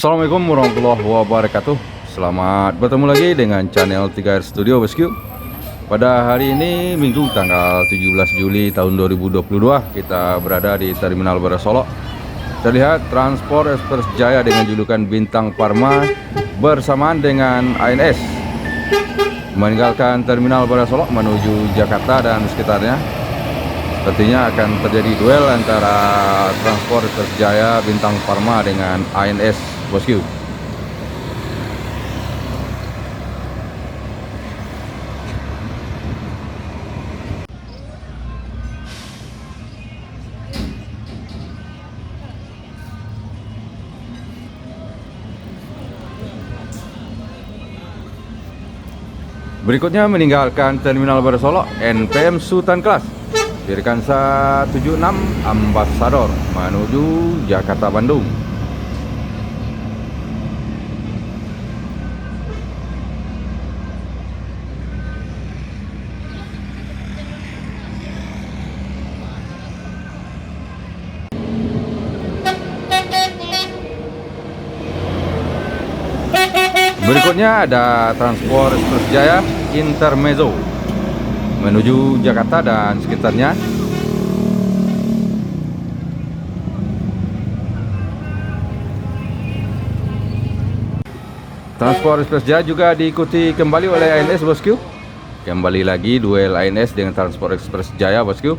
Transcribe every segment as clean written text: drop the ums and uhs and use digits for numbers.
Assalamualaikum warahmatullahi wabarakatuh. Selamat bertemu lagi dengan channel 3R Studio Bosku. Pada hari ini Minggu tanggal 17 Juli tahun 2022, kita berada di Terminal Baru Solok. Terlihat Transport Express Jaya dengan julukan Bintang Parma bersamaan dengan ANS meninggalkan Terminal Baru Solok menuju Jakarta dan sekitarnya. Sepertinya akan terjadi duel antara Transport Express Jaya Bintang Parma dengan ANS Bosku. Berikutnya meninggalkan Terminal Baru Solok NPM Sultan Kelas Firkansa 76 Ambassador menuju Jakarta Bandung. Berikutnya ada Transport Express Jaya Intermezzo menuju Jakarta dan sekitarnya. Transport Express Jaya juga diikuti kembali oleh ANS Bosku. Kembali lagi duel ANS dengan Transport Express Jaya Bosku.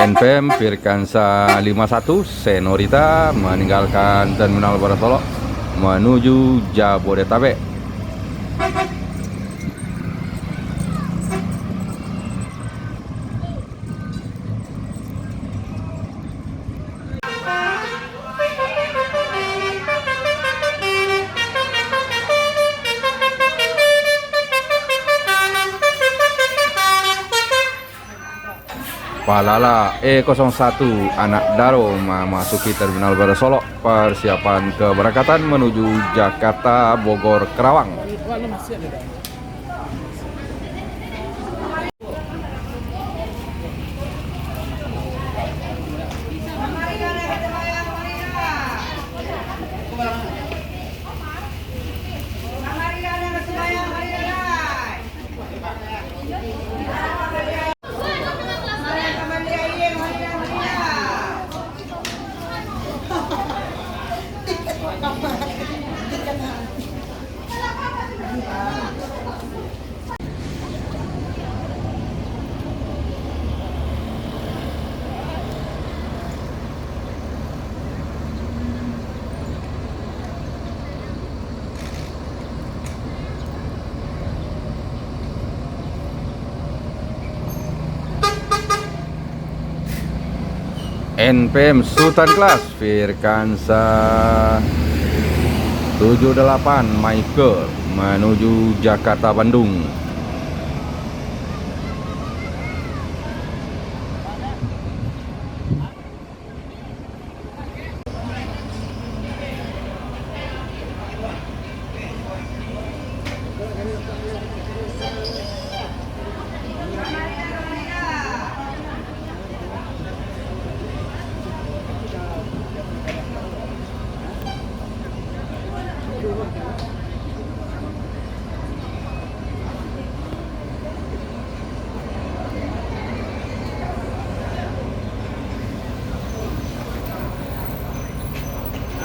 NPM Firkansa 51 Senorita meninggalkan Terminal Baru Solok menuju Jabodetabek. Palala E01 Anak Daro memasuki Terminal Baru Solok. Persiapan keberangkatan menuju Jakarta, Bogor, Kerawang. NPM Sultan Kelas Firkansa 78 Michael menuju Jakarta Bandung.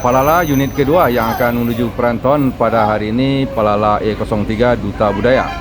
Palala unit kedua yang akan menuju perantauan pada hari ini, Palala E03 Duta Budaya.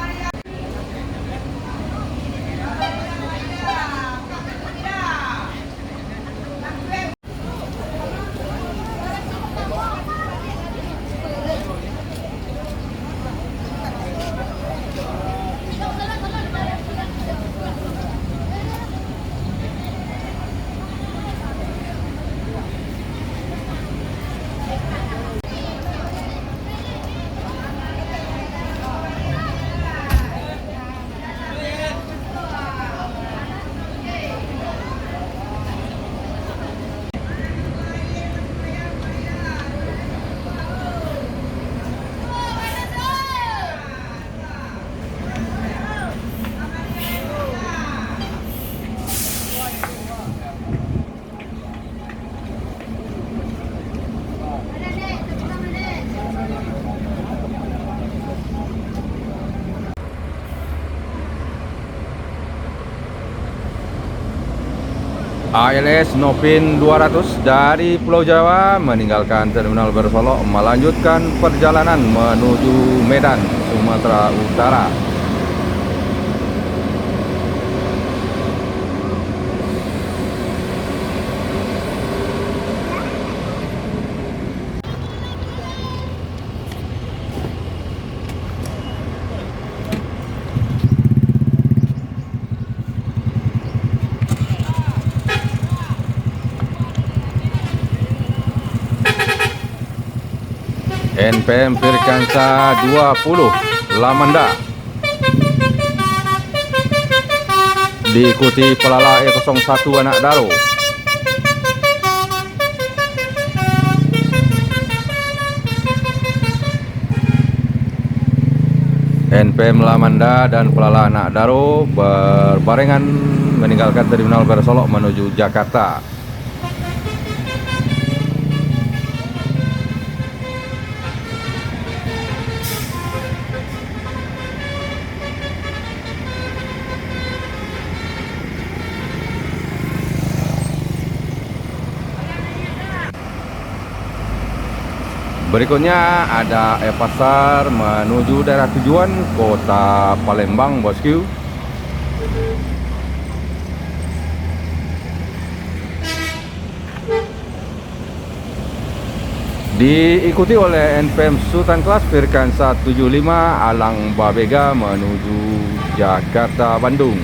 ALS Novin 200 dari Pulau Jawa meninggalkan Terminal Bersolok melanjutkan perjalanan menuju Medan, Sumatera Utara. NPM Firkansa 20 Lamanda diikuti Pelala E01 Anak Daro. NPM Lamanda dan Pelala Anak Daro berbarengan meninggalkan Terminal Bersolok menuju Jakarta. Berikutnya ada Pasar menuju daerah tujuan Kota Palembang, bosku. Diikuti oleh NPM Sultan Kelas Firkansa 75 Alang Babega menuju Jakarta Bandung.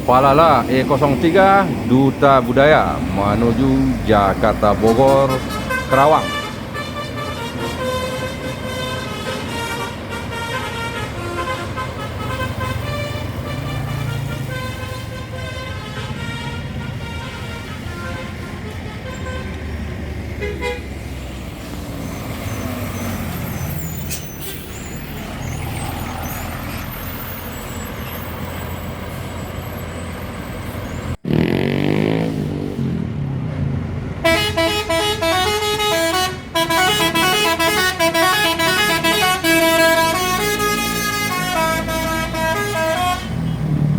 Pelala E03 Duta Budaya menuju Jakarta Bogor Kerawang.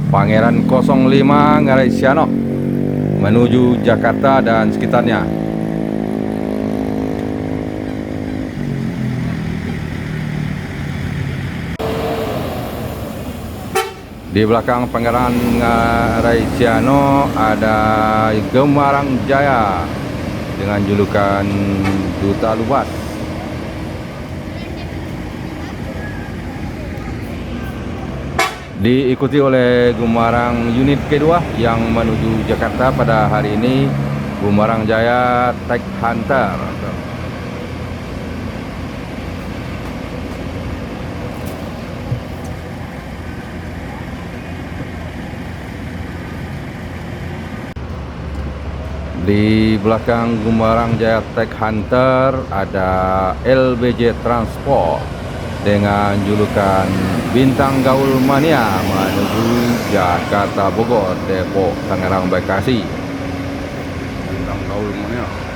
Pangeran 05 Ngarai Siano menuju Jakarta dan sekitarnya. Di belakang Pangeran Ngarai Siano ada Gemarang Jaya dengan julukan Duta Luas. Diikuti oleh Gemarang unit kedua yang menuju Jakarta pada hari ini, Gemarang Jaya Tech Hunter. Di belakang Gemarang Jaya Tech Hunter ada LBJ Transport dengan julukan Bintang Gaul Mania menuju Jakarta Bogor, Depok, Tangerang, Bekasi. Bintang Gaul Mania.